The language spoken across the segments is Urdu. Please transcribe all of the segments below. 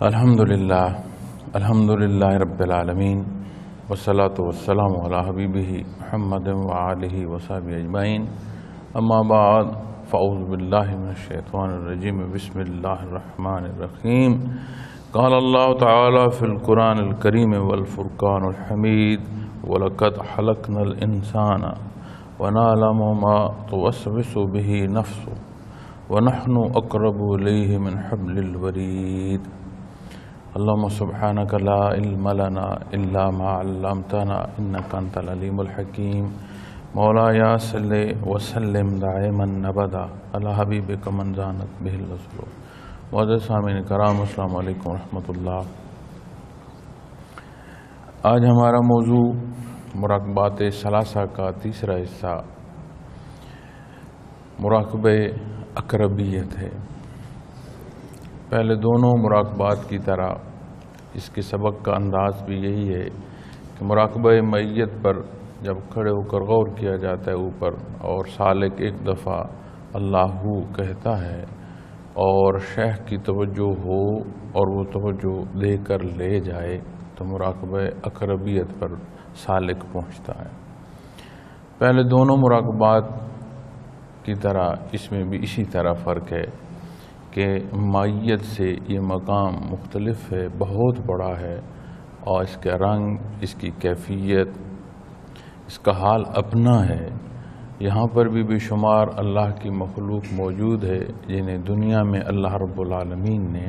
الحمدللہ رب العالمین والصلاة والسلام علی حبیبہ محمد وآلہ وصحبہ اجمعین اما بعد فاعوذ باللہ من الشیطان الرجیم بسم اللہ الرحمن الرحیم قال اللہ تعالی فی القرآن الکریم والفرقان الحمید وَلَقَدْ خَلَقْنَا الْإِنسَانَ وَنَعْلَمُ مَا تُوَسْوِسُ بِهِ نَفْسُهُ وَنَحْنُ أَقْرَبُ إِلَيْهِ مِنْ حَبْلِ الْوَرِيدِ اللهم سبحانك لا علم لنا إلا ما علمتنا إنك أنت العليم الحكيم مولاي صل وسلم دائما أبدا على حبيبك من زانت به الرسول معزز سامعین کرام السلام علیکم ورحمۃ اللہ۔ آج ہمارا موضوع مراقبات ثلاثہ کا تیسرا حصہ مراقبہ اقربیت ہے۔ پہلے دونوں مراقبات کی طرح اس کے سبق کا انداز بھی یہی ہے کہ مراقبہ معیت پر جب کھڑے ہو کر غور کیا جاتا ہے اوپر اور سالک ایک دفعہ اللہ کہتا ہے اور شیخ کی توجہ ہو اور وہ توجہ دے کر لے جائے تو مراقبہ اقربیت پر سالک پہنچتا ہے۔ پہلے دونوں مراقبات کی طرح اس میں بھی اسی طرح فرق ہے کہ معیت سے یہ مقام مختلف ہے، بہت بڑا ہے اور اس کا رنگ، اس کی کیفیت، اس کا حال اپنا ہے۔ یہاں پر بھی بے شمار اللہ کی مخلوق موجود ہے جنہیں دنیا میں اللہ رب العالمین نے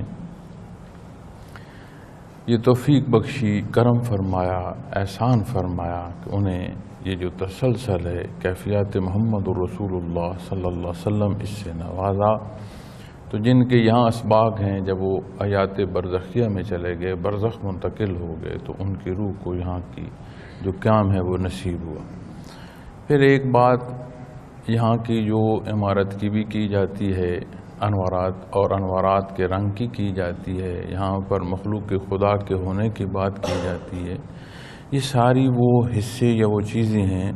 یہ توفیق بخشی، کرم فرمایا، احسان فرمایا کہ انہیں یہ جو تسلسل ہے کیفیات محمد رسول اللہ صلی اللہ علیہ وسلم اس سے نوازا۔ تو جن کے یہاں اسباق ہیں جب وہ حیات برزخیہ میں چلے گئے، برزخ منتقل ہو گئے تو ان کی روح کو یہاں کی جو قیام ہے وہ نصیب ہوا۔ پھر ایک بات یہاں کی جو عمارت کی بھی کی جاتی ہے، انوارات اور انوارات کے رنگ کی جاتی ہے، یہاں پر مخلوق کے خدا کے ہونے کی بات کی جاتی ہے۔ یہ ساری وہ حصے یا وہ چیزیں ہیں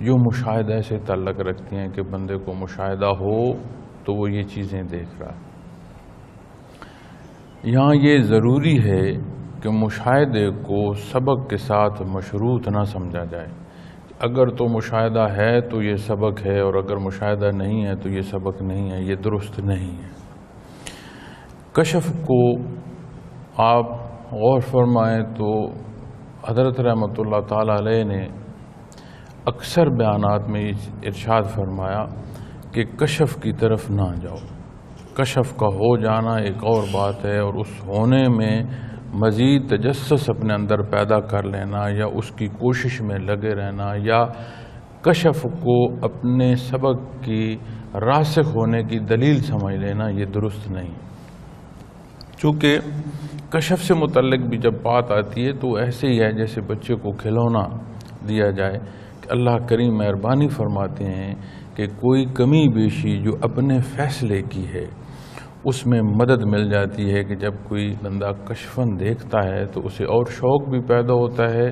جو مشاہدہ سے تعلق رکھتی ہیں کہ بندے کو مشاہدہ ہو تو وہ یہ چیزیں دیکھ رہا ہے۔ یہاں یہ ضروری ہے کہ مشاہدے کو سبق کے ساتھ مشروط نہ سمجھا جائے۔ اگر تو مشاہدہ ہے تو یہ سبق ہے اور اگر مشاہدہ نہیں ہے تو یہ سبق نہیں ہے، یہ درست نہیں ہے۔ کشف کو آپ غور فرمائیں تو حضرت رحمۃ اللہ تعالی علیہ نے اکثر بیانات میں ارشاد فرمایا کہ کشف کی طرف نہ جاؤ۔ کشف کا ہو جانا ایک اور بات ہے اور اس ہونے میں مزید تجسس اپنے اندر پیدا کر لینا یا اس کی کوشش میں لگے رہنا یا کشف کو اپنے سبق کی راسخ ہونے کی دلیل سمجھ لینا، یہ درست نہیں۔ چونکہ کشف سے متعلق بھی جب بات آتی ہے تو ایسے ہی ہے جیسے بچے کو کھلونا دیا جائے کہ اللہ کریم مہربانی فرماتے ہیں کہ کوئی کمی بیشی جو اپنے فیصلے کی ہے اس میں مدد مل جاتی ہے کہ جب کوئی بندہ کشفاً دیکھتا ہے تو اسے اور شوق بھی پیدا ہوتا ہے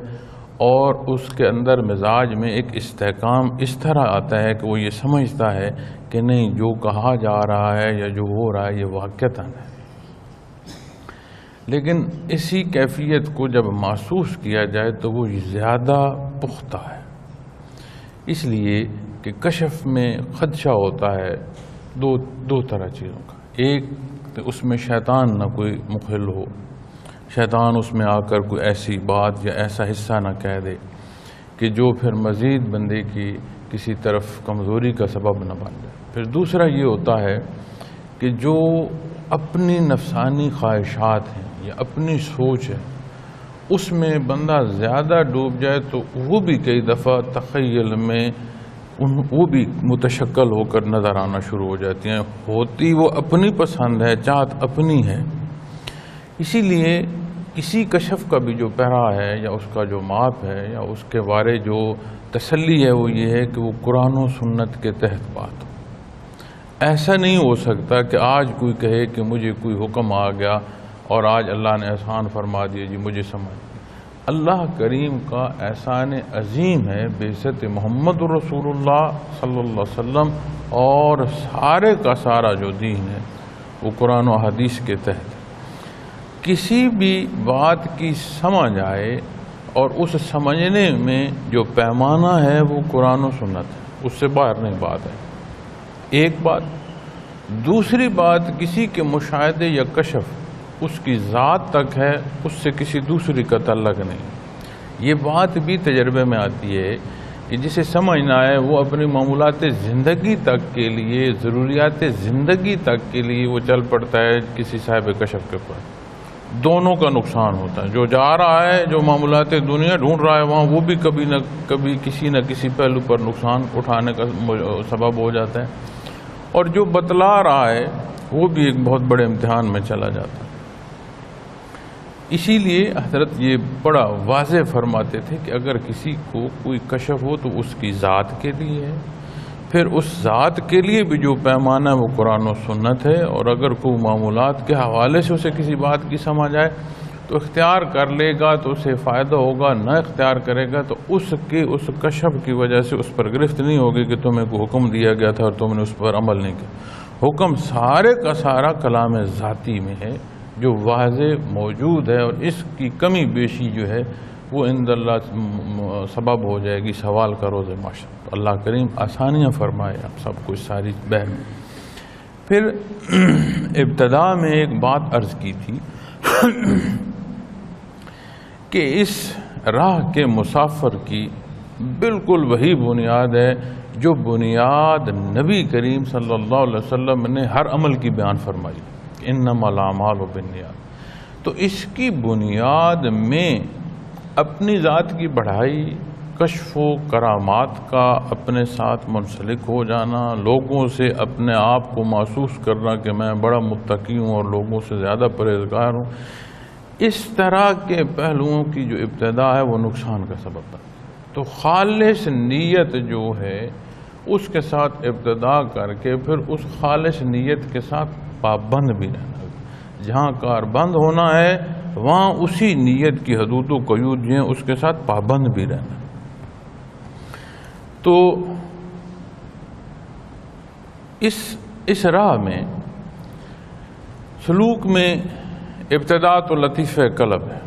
اور اس کے اندر مزاج میں ایک استحکام اس طرح آتا ہے کہ وہ یہ سمجھتا ہے کہ نہیں، جو کہا جا رہا ہے یا جو ہو رہا ہے یہ واقعتاً ہے۔ لیکن اسی کیفیت کو جب محسوس کیا جائے تو وہ زیادہ پختہ ہے۔ اس لیے کہ کشف میں خدشہ ہوتا ہے دو طرح چیزوں کا۔ ایک کہ اس میں شیطان نہ کوئی مخل ہو، شیطان اس میں آ کر کوئی ایسی بات یا ایسا حصہ نہ کہہ دے کہ جو پھر مزید بندے کی کسی طرف کمزوری کا سبب نہ بن جائے۔ پھر دوسرا یہ ہوتا ہے کہ جو اپنی نفسانی خواہشات ہیں یا اپنی سوچ ہے اس میں بندہ زیادہ ڈوب جائے تو وہ بھی کئی دفعہ تخیل میں وہ بھی متشکل ہو کر نظر آنا شروع ہو جاتی ہیں، ہوتی وہ اپنی پسند ہے، چاہت اپنی ہے۔ اسی لیے کسی کشف کا بھی جو پیرا ہے یا اس کا جو ماپ ہے یا اس کے بارے جو تسلی ہے وہ یہ ہے کہ وہ قرآن و سنت کے تحت بات ہو۔ ایسا نہیں ہو سکتا کہ آج کوئی کہے کہ مجھے کوئی حکم آ گیا اور آج اللہ نے احسان فرما دیا جی مجھے سمجھ۔ اللہ کریم کا احسان عظیم ہے بعثت محمد رسول اللہ صلی اللہ علیہ وسلم اور سارے کا سارا جو دین ہے وہ قرآن و حدیث کے تحت۔ کسی بھی بات کی سمجھ آئے اور اس سمجھنے میں جو پیمانہ ہے وہ قرآن و سنت ہے، اس سے باہر نہیں بات ہے، ایک بات۔ دوسری بات، کسی کے مشاہدے یا کشف اس کی ذات تک ہے، اس سے کسی دوسری کا تعلق نہیں۔ یہ بات بھی تجربے میں آتی ہے کہ جسے سمجھ نہ آئے وہ اپنی معمولات زندگی تک کے لیے، ضروریات زندگی تک کے لیے وہ چل پڑتا ہے کسی صاحب کشف کے پاس، دونوں کا نقصان ہوتا ہے۔ جو جا رہا ہے، جو معمولات دنیا ڈھونڈ رہا ہے وہاں، وہ بھی کبھی نہ کبھی کسی نہ کسی پہلو پر نقصان اٹھانے کا سبب ہو جاتا ہے، اور جو بتلا رہا ہے وہ بھی ایک بہت بڑے امتحان میں چلا جاتا ہے۔ اسی لیے حضرت یہ بڑا واضح فرماتے تھے کہ اگر کسی کو کوئی کشف ہو تو اس کی ذات کے لیے ہے، پھر اس ذات کے لیے بھی جو پیمانہ ہے وہ قرآن و سنت ہے، اور اگر کوئی معمولات کے حوالے سے اسے کسی بات کی سمجھ آئے تو اختیار کر لے گا تو اسے فائدہ ہوگا، نہ اختیار کرے گا تو اس کشف کی وجہ سے اس پر گرفت نہیں ہوگی کہ تمہیں کوئی حکم دیا گیا تھا اور تم نے اس پر عمل نہیں کیا۔ حکم سارے کا سارا کلام ذاتی میں ہے جو واضح موجود ہے، اور اس کی کمی بیشی جو ہے وہ عند اللہ سبب ہو جائے گی سوال کا روز محشر۔ اللہ کریم آسانیاں فرمائے آپ سب کو اس ساری بحث میں۔ پھر ابتدا میں ایک بات عرض کی تھی کہ اس راہ کے مسافر کی بالکل وہی بنیاد ہے جو بنیاد نبی کریم صلی اللہ علیہ وسلم نے ہر عمل کی بیان فرمائی، انما الاعمال بالنیات۔ تو اس کی بنیاد میں اپنی ذات کی بڑھائی، کشف و کرامات کا اپنے ساتھ منسلک ہو جانا، لوگوں سے اپنے آپ کو محسوس کرنا کہ میں بڑا متقی ہوں اور لوگوں سے زیادہ پرہیزگار ہوں، اس طرح کے پہلوؤں کی جو ابتدا ہے وہ نقصان کا سبب ہے۔ تو خالص نیت جو ہے اس کے ساتھ ابتدا کر کے پھر اس خالص نیت کے ساتھ پابند بھی رہنا، جہاں کار بند ہونا ہے وہاں اسی نیت کی حدود و قیود جو ہیں اس کے ساتھ پابند بھی رہنا۔ تو اس راہ میں سلوک میں ابتدا تو لطیف قلب ہے،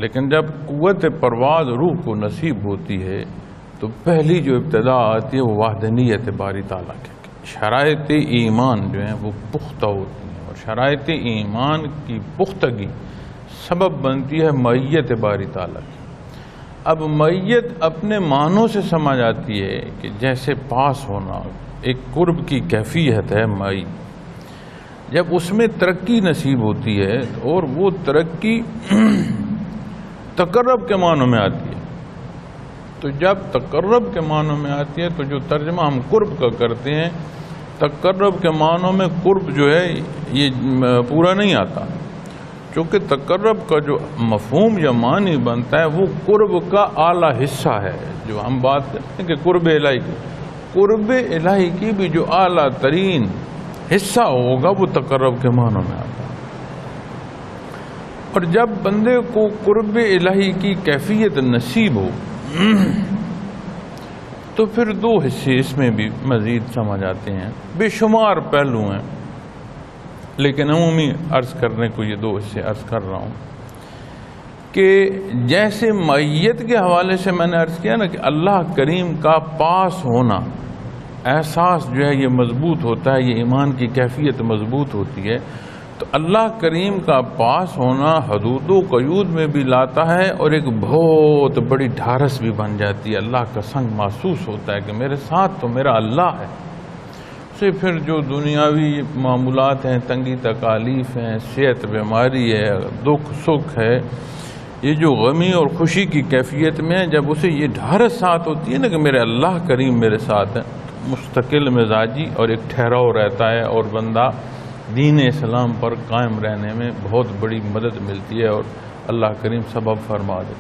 لیکن جب قوت پرواز روح کو نصیب ہوتی ہے تو پہلی جو ابتدا آتی ہے وہ وحدانیت باری تعالیٰ کی، شرائط ایمان جو ہیں وہ پختہ ہوتی ہیں، اور شرائط ایمان کی پختگی سبب بنتی ہے معیت باری تعالیٰ کی۔ اب معیت اپنے معنوں سے سمجھ آتی ہے کہ جیسے پاس ہونا ایک قرب کی کیفیت ہے معی، جب اس میں ترقی نصیب ہوتی ہے اور وہ ترقی تقرب کے معنوں میں آتی ہے، تو جب تقرب کے معنوں میں آتی ہے تو جو ترجمہ ہم قرب کا کرتے ہیں، تقرب کے معنوں میں قرب جو ہے یہ پورا نہیں آتا، چونکہ تقرب کا جو مفہوم یا معنی بنتا ہے وہ قرب کا اعلیٰ حصہ ہے۔ جو ہم بات کرتے ہیں کہ قرب الہی کی، قرب الہی کی بھی جو اعلیٰ ترین حصہ ہوگا وہ تقرب کے معنوں میں آتا ہے۔ اور جب بندے کو قرب الہی کی کیفیت نصیب ہو تو پھر دو حصے اس میں بھی مزید سمجھ آتے ہیں، بے شمار پہلو ہیں، لیکن عمومی عرض کرنے کو یہ دو حصے عرض کر رہا ہوں کہ جیسے معیت کے حوالے سے میں نے عرض کیا نا کہ اللہ کریم کا پاس ہونا احساس جو ہے یہ مضبوط ہوتا ہے، یہ ایمان کی کیفیت مضبوط ہوتی ہے، تو اللہ کریم کا پاس ہونا حدود و قیود میں بھی لاتا ہے اور ایک بہت بڑی ڈھارس بھی بن جاتی ہے۔ اللہ کا سنگ محسوس ہوتا ہے کہ میرے ساتھ تو میرا اللہ ہے۔ سے پھر جو دنیاوی معمولات ہیں، تنگی تکالیف ہیں، صحت بیماری ہے، دکھ سکھ ہے، یہ جو غمی اور خوشی کی کیفیت میں ہے، جب اسے یہ ڈھارس ساتھ ہوتی ہے نا کہ میرے اللہ کریم میرے ساتھ ہے، مستقل مزاجی اور ایک ٹھہراؤ رہتا ہے اور بندہ دین اسلام پر قائم رہنے میں بہت بڑی مدد ملتی ہے اور اللہ کریم سبب فرما دے۔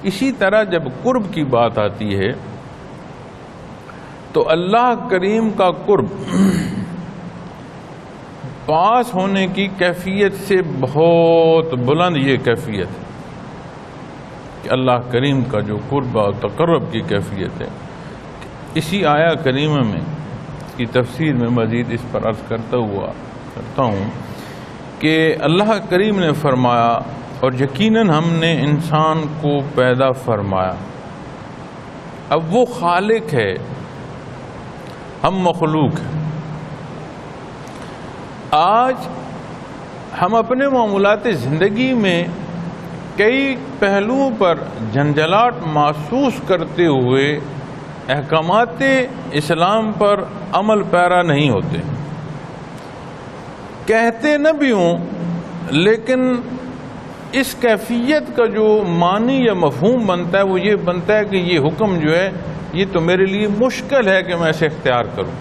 اسی طرح جب قرب کی بات آتی ہے تو اللہ کریم کا قرب پاس ہونے کی کیفیت سے بہت بلند یہ کیفیت ہے کہ اللہ کریم کا جو قرب اور تقرب کی کیفیت ہے۔ اسی آیہ کریمہ میں کی تفسیر میں مزید اس پر عرض کرتا ہوں کہ اللہ کریم نے فرمایا اور یقیناً ہم نے انسان کو پیدا فرمایا. اب وہ خالق ہے، ہم مخلوق ہیں. آج ہم اپنے معمولات زندگی میں کئی پہلوؤں پر جھنجھلاٹ محسوس کرتے ہوئے احکامات اسلام پر عمل پیرا نہیں ہوتے. کہتے نہ بھی ہوں لیکن اس کیفیت کا جو معنی یا مفہوم بنتا ہے وہ یہ بنتا ہے کہ یہ حکم جو ہے یہ تو میرے لیے مشکل ہے کہ میں اسے اختیار کروں.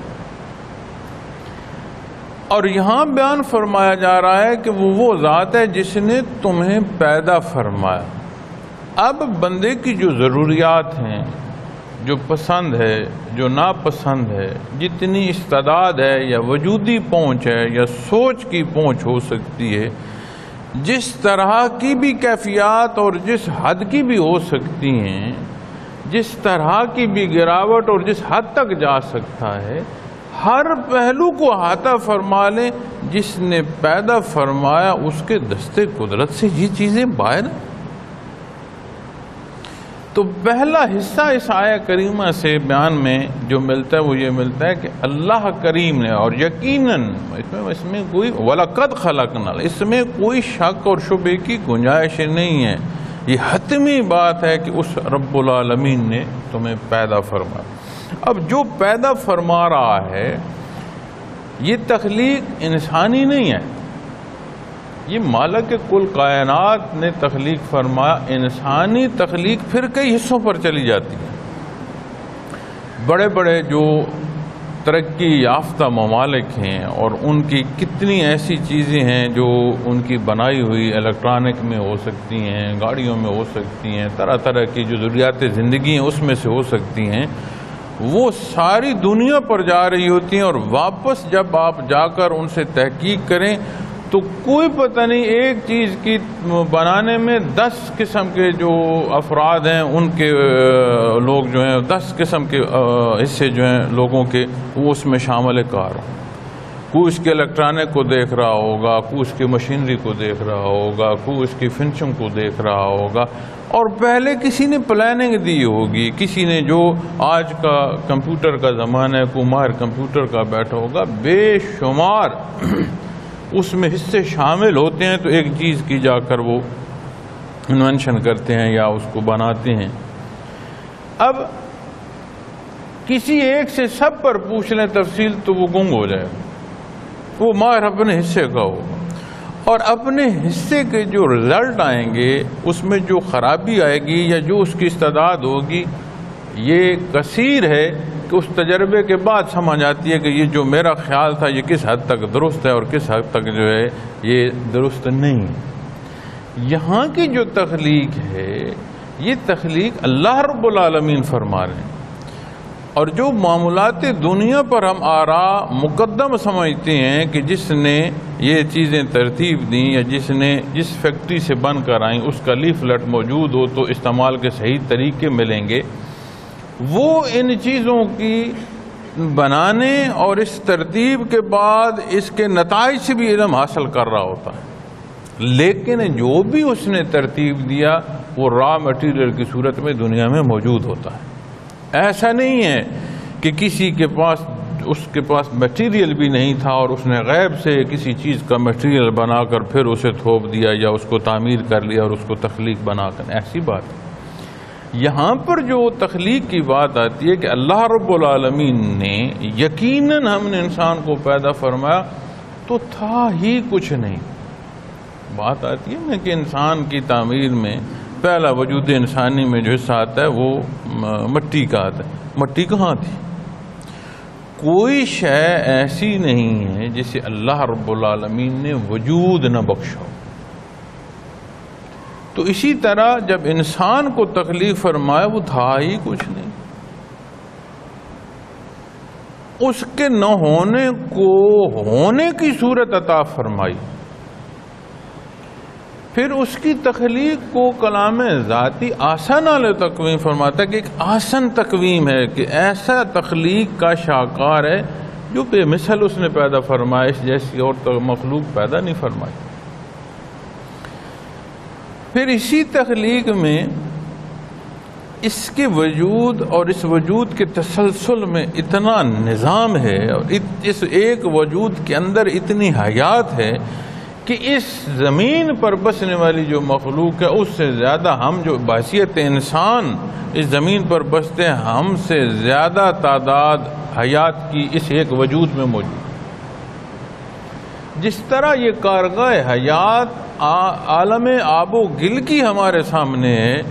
اور یہاں بیان فرمایا جا رہا ہے کہ وہ ذات ہے جس نے تمہیں پیدا فرمایا. اب بندے کی جو ضروریات ہیں، جو پسند ہے، جو ناپسند ہے، جتنی استعداد ہے یا وجودی پہنچ ہے یا سوچ کی پہنچ ہو سکتی ہے، جس طرح کی بھی کیفیات اور جس حد کی بھی ہو سکتی ہیں، جس طرح کی بھی گراوٹ اور جس حد تک جا سکتا ہے، ہر پہلو کو احاطہ فرما لیں. جس نے پیدا فرمایا اس کے دستے قدرت سے یہ چیزیں باہر ہیں. تو پہلا حصہ اس آیہ کریمہ سے بیان میں جو ملتا ہے وہ یہ ملتا ہے کہ اللہ کریم نے، اور یقیناً اس میں کوئی وَلَقَدْ خَلَقْنَا، اس میں کوئی شک اور شبے کی گنجائش نہیں ہے. یہ حتمی بات ہے کہ اس رب العالمین نے تمہیں پیدا فرمایا. اب جو پیدا فرما رہا ہے یہ تخلیق انسانی نہیں ہے، یہ مالک کل کائنات نے تخلیق فرمایا. انسانی تخلیق پھر کئی حصوں پر چلی جاتی ہے. بڑے بڑے جو ترقی یافتہ ممالک ہیں اور ان کی کتنی ایسی چیزیں ہیں جو ان کی بنائی ہوئی الیکٹرانک میں ہو سکتی ہیں، گاڑیوں میں ہو سکتی ہیں، طرح طرح کی جو ضروریات زندگی ہیں اس میں سے ہو سکتی ہیں، وہ ساری دنیا پر جا رہی ہوتی ہیں. اور واپس جب آپ جا کر ان سے تحقیق کریں تو کوئی پتہ نہیں ایک چیز کی بنانے میں 10 قسم کے جو افراد ہیں ان کے لوگ جو ہیں 10 قسم کے حصے جو ہیں لوگوں کے وہ اس میں شامل کار ہوں. کوئی اس کے الیکٹرانک کو دیکھ رہا ہوگا، کوئی اس کی مشینری کو دیکھ رہا ہوگا، کوئی اس کی فنشنگ کو دیکھ رہا ہوگا. اور پہلے کسی نے پلاننگ دی ہوگی، کسی نے جو آج کا کمپیوٹر کا زمانہ ہے کوئی ماہر کمپیوٹر کا بیٹھا ہوگا. بے شمار اس میں حصے شامل ہوتے ہیں تو ایک چیز کی جا کر وہ انوینشن کرتے ہیں یا اس کو بناتے ہیں. اب کسی ایک سے سب پر پوچھ لیں تفصیل تو وہ گنگ ہو جائے. وہ ماہر اپنے حصے کا ہوگا اور اپنے حصے کے جو رزلٹ آئیں گے اس میں جو خرابی آئے گی یا جو اس کی استعداد ہوگی یہ کثیر ہے کہ اس تجربے کے بعد سمجھ آتی ہے کہ یہ جو میرا خیال تھا یہ کس حد تک درست ہے اور کس حد تک جو ہے یہ درست نہیں. یہاں کی جو تخلیق ہے یہ تخلیق اللہ رب العالمین فرما رہے ہیں. اور جو معاملات دنیا پر ہم آراء مقدم سمجھتے ہیں کہ جس نے یہ چیزیں ترتیب دیں یا جس فیکٹری سے بن کر آئیں اس کا لیفلٹ موجود ہو تو استعمال کے صحیح طریقے ملیں گے، وہ ان چیزوں کی بنانے اور اس ترتیب کے بعد اس کے نتائج سے بھی علم حاصل کر رہا ہوتا ہے. لیکن جو بھی اس نے ترتیب دیا وہ را مٹیریل کی صورت میں دنیا میں موجود ہوتا ہے. ایسا نہیں ہے کہ کسی کے پاس اس کے پاس میٹیریل بھی نہیں تھا اور اس نے غیب سے کسی چیز کا میٹیریل بنا کر پھر اسے تھوپ دیا یا اس کو تعمیر کر لیا اور اس کو تخلیق بنا کر. ایسی بات ہے. یہاں پر جو تخلیق کی بات آتی ہے کہ اللہ رب العالمین نے یقیناً ہم نے انسان کو پیدا فرمایا تو تھا ہی کچھ نہیں. بات آتی ہے نا کہ انسان کی تعمیر میں پہلا وجود انسانی میں جو حصہ آتا ہے وہ مٹی کا آتا ہے. مٹی کہاں تھی؟ کوئی شے ایسی نہیں ہے جسے اللہ رب العالمین نے وجود نہ بخشا. تو اسی طرح جب انسان کو تخلیق فرمایا وہ تھا ہی کچھ نہیں. اس کے نہ ہونے کو ہونے کی صورت عطا فرمائی. پھر اس کی تخلیق کو کلام ذاتی آسان علیہ تقویم فرماتا ہے کہ ایک آسان تقویم ہے کہ ایسا تخلیق کا شاہکار ہے جو بے مثل اس نے پیدا فرمائش جیسی اور مخلوق پیدا نہیں فرمائی. پھر اسی تخلیق میں اس کے وجود اور اس وجود کے تسلسل میں اتنا نظام ہے اور اس ایک وجود کے اندر اتنی حیات ہے کہ اس زمین پر بسنے والی جو مخلوق ہے اس سے زیادہ ہم جو بحیثیت انسان اس زمین پر بستے ہیں ہم سے زیادہ تعداد حیات کی اس ایک وجود میں موجود ہے۔ جس طرح یہ کارگاہ حیات عالم آب و گل کی ہمارے سامنے ہے،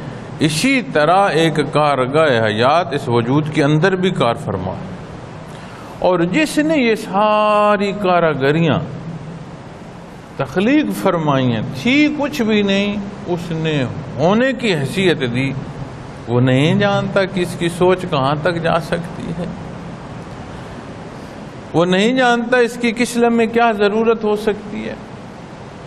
اسی طرح ایک کارگاہ حیات اس وجود کے اندر بھی کار فرما ہے، اور جس نے یہ ساری کاراگریاں تخلیق فرمائی ہیں، تھی کچھ بھی نہیں، اس نے ہونے کی حیثیت دی، وہ نہیں جانتا کہ اس کی سوچ کہاں تک جا سکتی ہے، وہ نہیں جانتا اس کی کس لمحے کیا ضرورت ہو سکتی ہے،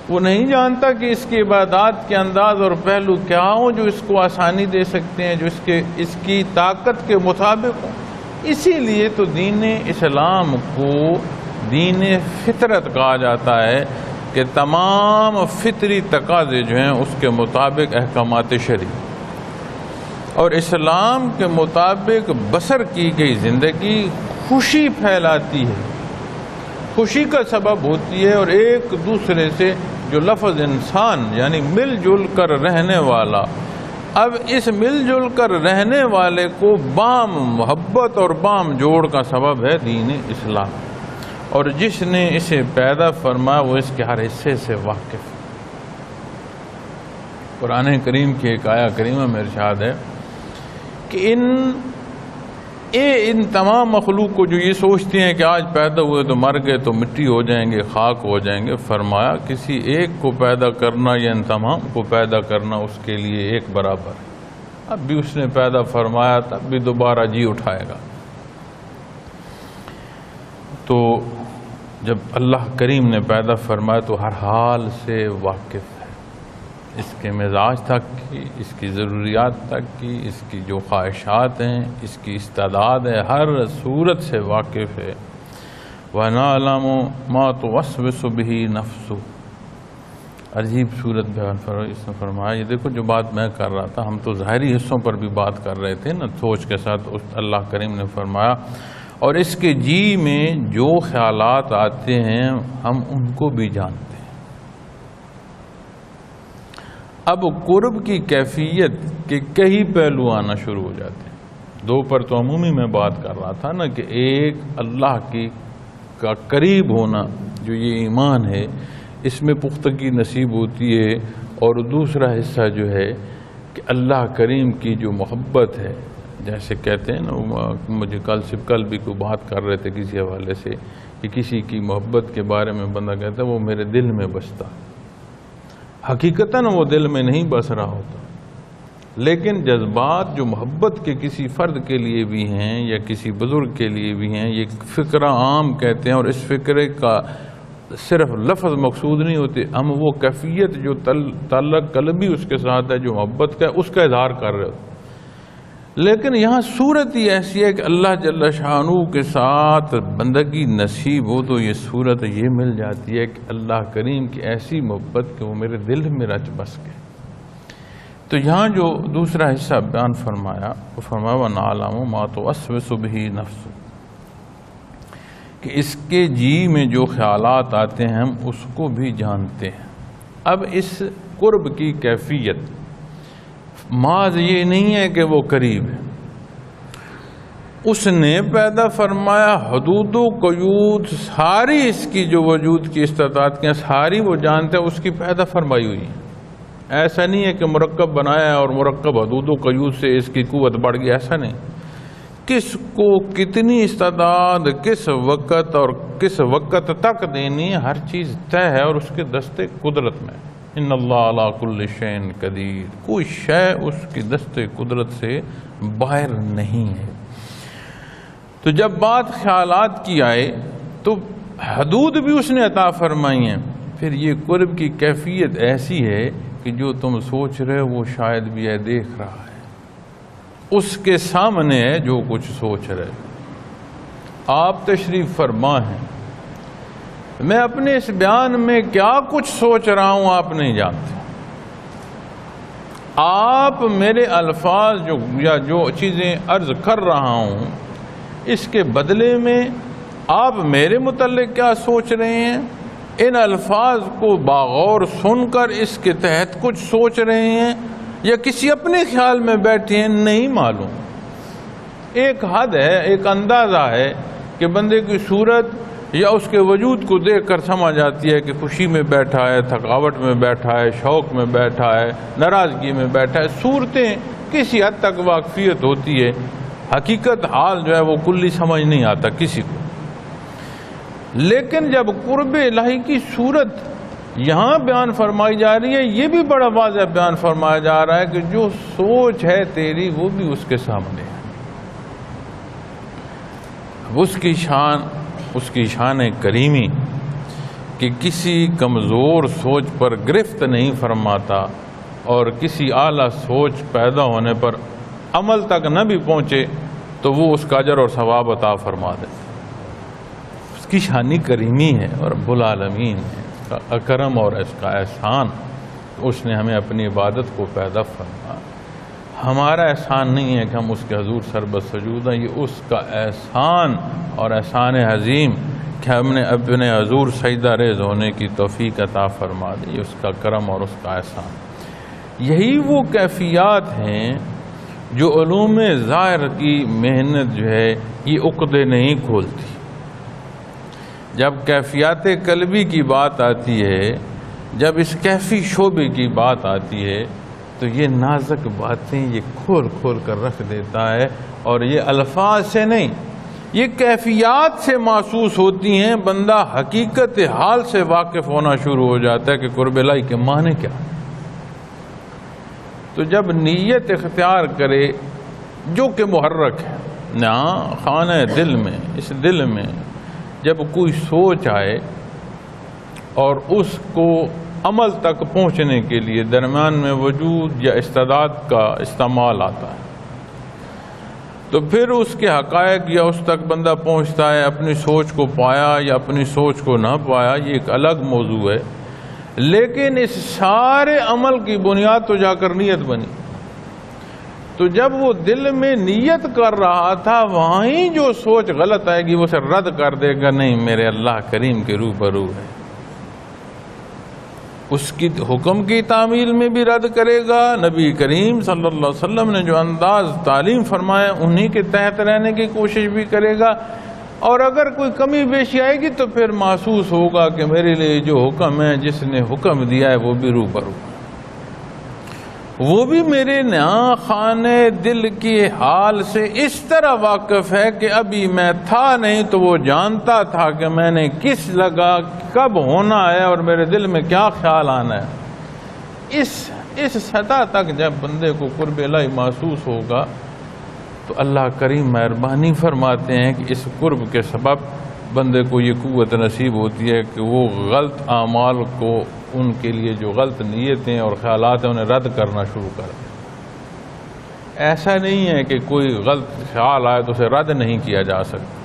وہ نہیں جانتا کہ اس کی عبادات کے انداز اور پہلو کیا ہوں جو اس کو آسانی دے سکتے ہیں، جو اس کی طاقت کے مطابق ہوں۔ اسی لیے تو دین اسلام کو دین فطرت کہا جاتا ہے کہ تمام فطری تقاضے جو ہیں اس کے مطابق احکامات شرعی اور اسلام کے مطابق بسر کی گئی زندگی خوشی پھیلاتی ہے، خوشی کا سبب ہوتی ہے، اور ایک دوسرے سے جو لفظ انسان یعنی مل جل کر رہنے والا، اب اس مل جل کر رہنے والے کو بام محبت اور بام جوڑ کا سبب ہے دین اسلام، اور جس نے اسے پیدا فرمایا وہ اس کے ہر حصے سے واقف ہے۔ قرآن کریم کی ایک آیہ کریمہ میں ارشاد ہے کہ ان تمام مخلوق کو جو یہ سوچتے ہیں کہ آج پیدا ہوئے تو مر گئے تو مٹی ہو جائیں گے، خاک ہو جائیں گے، فرمایا کسی ایک کو پیدا کرنا یا ان تمام کو پیدا کرنا اس کے لیے ایک برابر ہے، اب بھی اس نے پیدا فرمایا تب بھی دوبارہ جی اٹھائے گا۔ تو جب اللہ کریم نے پیدا فرمایا تو ہر حال سے واقف ہے، اس کے مزاج تک کی، اس کی ضروریات تک کی، اس کی جو خواہشات ہیں، اس کی استعداد ہے، ہر صورت سے واقف ہے۔ وَنَعْلَمُ مَا تُوَسْوِسُ بِهِ نَفْسُ، عجیب صورت بیان اس نے فرمایا۔ یہ دیکھو جو بات میں کر رہا تھا، ہم تو ظاہری حصوں پر بھی بات کر رہے تھے نا، سوچ کے ساتھ اللہ کریم نے فرمایا اور اس کے جی میں جو خیالات آتے ہیں ہم ان کو بھی جانتے ہیں۔ اب قرب کی کیفیت کے کئی پہلو آنا شروع ہو جاتے ہیں۔ دو پر تو عمومی میں بات کر رہا تھا نا کہ ایک اللہ کی کا قریب ہونا جو یہ ایمان ہے اس میں پختگی نصیب ہوتی ہے، اور دوسرا حصہ جو ہے کہ اللہ کریم کی جو محبت ہے، جیسے کہتے ہیں نا، مجھے کل بھی کوئی بات کر رہے تھے کسی حوالے سے کہ کسی کی محبت کے بارے میں بندہ کہتا ہے وہ میرے دل میں بستا، حقیقتاً وہ دل میں نہیں بس رہا ہوتا، لیکن جذبات جو محبت کے کسی فرد کے لیے بھی ہیں یا کسی بزرگ کے لیے بھی ہیں، یہ فکرہ عام کہتے ہیں، اور اس فکرے کا صرف لفظ مقصود نہیں ہوتے، ہم وہ کیفیت جو تعلق قلبی اس کے ساتھ ہے جو محبت کا ہے اس کا اظہار کر رہے ہوتے۔ لیکن یہاں صورت ہی ایسی ہے کہ اللہ جل شانہ کے ساتھ بندگی نصیب ہو تو یہ صورت یہ مل جاتی ہے کہ اللہ کریم کی ایسی محبت کہ وہ میرے دل میں رچ بس گئے۔ تو یہاں جو دوسرا حصہ بیان فرمایا وہ فرمایا وَنَعْلَمُ مَا تُوَسْوِسُ بِهِ نَفْسُ، کہ اس کے جی میں جو خیالات آتے ہیں ہم اس کو بھی جانتے ہیں۔ اب اس قرب کی کیفیت محض یہ نہیں ہے کہ وہ قریب ہے، اس نے پیدا فرمایا، حدود و قیود ساری اس کی جو وجود کی استطاعت کے ساری وہ جانتے ہیں، اس کی پیدا فرمائی ہوئی ہے۔ ایسا نہیں ہے کہ مرکب بنایا اور مرکب حدود و قیود سے اس کی قوت بڑھ گئی، ایسا نہیں۔ کس کو کتنی استعداد کس وقت اور کس وقت تک دینی ہے ہر چیز طے ہے اور اس کے دستے قدرت میں۔ ان اللہ علی کل شیء قدیر، کوئی شے اس کی دستے قدرت سے باہر نہیں ہے۔ تو جب بات خیالات کی آئے تو حدود بھی اس نے عطا فرمائی ہیں، پھر یہ قرب کی کیفیت ایسی ہے کہ جو تم سوچ رہے ہو وہ شاید بھی ہے دیکھ رہا ہے، اس کے سامنے ہے جو کچھ سوچ رہے۔ آپ تشریف فرما ہیں، میں اپنے اس بیان میں کیا کچھ سوچ رہا ہوں آپ نہیں جانتے، آپ میرے الفاظ جو چیزیں عرض کر رہا ہوں اس کے بدلے میں آپ میرے متعلق کیا سوچ رہے ہیں؟ ان الفاظ کو باغور سن کر اس کے تحت کچھ سوچ رہے ہیں یا کسی اپنے خیال میں بیٹھے ہیں؟ نہیں معلوم۔ ایک حد ہے، ایک اندازہ ہے کہ بندے کی صورت یا اس کے وجود کو دیکھ کر سمجھ آتی ہے کہ خوشی میں بیٹھا ہے، تھکاوٹ میں بیٹھا ہے، شوق میں بیٹھا ہے، ناراضگی میں بیٹھا ہے۔ صورتیں کسی حد تک واقفیت ہوتی ہے، حقیقت حال جو ہے وہ کلی سمجھ نہیں آتا کسی کو۔ لیکن جب قرب الہی کی صورت یہاں بیان فرمائی جا رہی ہے، یہ بھی بڑا واضح بیان فرمایا جا رہا ہے کہ جو سوچ ہے تیری وہ بھی اس کے سامنے ہے۔ اس کی شان کریمی کہ کسی کمزور سوچ پر گرفت نہیں فرماتا اور کسی اعلیٰ سوچ پیدا ہونے پر عمل تک نہ بھی پہنچے تو وہ اس کا اجر اور ثواب عطا فرما دے۔ اس کی شان کریمی ہے اور رب العالمین ہے، اس کا اکرم اور اس کا احسان، اس نے ہمیں اپنی عبادت کو پیدا فرمایا۔ ہمارا احسان نہیں ہے کہ ہم اس کے حضور سربت سجود ہیں، یہ اس کا احسان اور احسان عظیم کہ ہم نے اپنے حضور سجدہ ریز ہونے کی توفیق عطا فرما دی، اس کا کرم اور اس کا احسان۔ یہی وہ کیفیات ہیں جو علوم ظاہر کی محنت جو ہے یہ عقدے نہیں کھولتی۔ جب کیفیات قلبی کی بات آتی ہے، جب اس کیفی شعبے کی بات آتی ہے تو یہ نازک باتیں یہ کھول کھول کر رکھ دیتا ہے، اور یہ الفاظ سے نہیں، یہ کیفیات سے محسوس ہوتی ہیں۔ بندہ حقیقت حال سے واقف ہونا شروع ہو جاتا ہے کہ قرب الہی کے معنی کیا۔ تو جب نیت اختیار کرے جو کہ محرک ہے، نہ خانہ دل میں، اس دل میں جب کوئی سوچ آئے اور اس کو عمل تک پہنچنے کے لیے درمیان میں وجود یا استعداد کا استعمال آتا ہے، تو پھر اس کے حقائق یا اس تک بندہ پہنچتا ہے، اپنی سوچ کو پایا یا اپنی سوچ کو نہ پایا یہ ایک الگ موضوع ہے، لیکن اس سارے عمل کی بنیاد تو جا کر نیت بنی۔ تو جب وہ دل میں نیت کر رہا تھا وہیں جو سوچ غلط آئے گی وہ اسے رد کر دے گا، نہیں میرے اللہ کریم کے روبرو ہے، اس کی حکم کی تعمیل میں بھی رد کرے گا۔ نبی کریم صلی اللہ علیہ وسلم نے جو انداز تعلیم فرمایا انہی کے تحت رہنے کی کوشش بھی کرے گا، اور اگر کوئی کمی بیشی آئے گی تو پھر محسوس ہوگا کہ میرے لیے جو حکم ہے، جس نے حکم دیا ہے وہ بھی روبرو، وہ بھی میرے نیا خانے دل کی حال سے اس طرح واقف ہے کہ ابھی میں تھا نہیں تو وہ جانتا تھا کہ میں نے کس لگا کب ہونا ہے اور میرے دل میں کیا خیال آنا ہے۔ اس سطح تک جب بندے کو قرب الہی محسوس ہوگا تو اللہ کریم مہربانی فرماتے ہیں کہ اس قرب کے سبب بندے کو یہ قوت نصیب ہوتی ہے کہ وہ غلط اعمال کو، ان کے لیے جو غلط نیتیں اور خیالات ہیں انہیں رد کرنا شروع کر دیں۔ ایسا نہیں ہے کہ کوئی غلط خیال آئے تو اسے رد نہیں کیا جا سکتا۔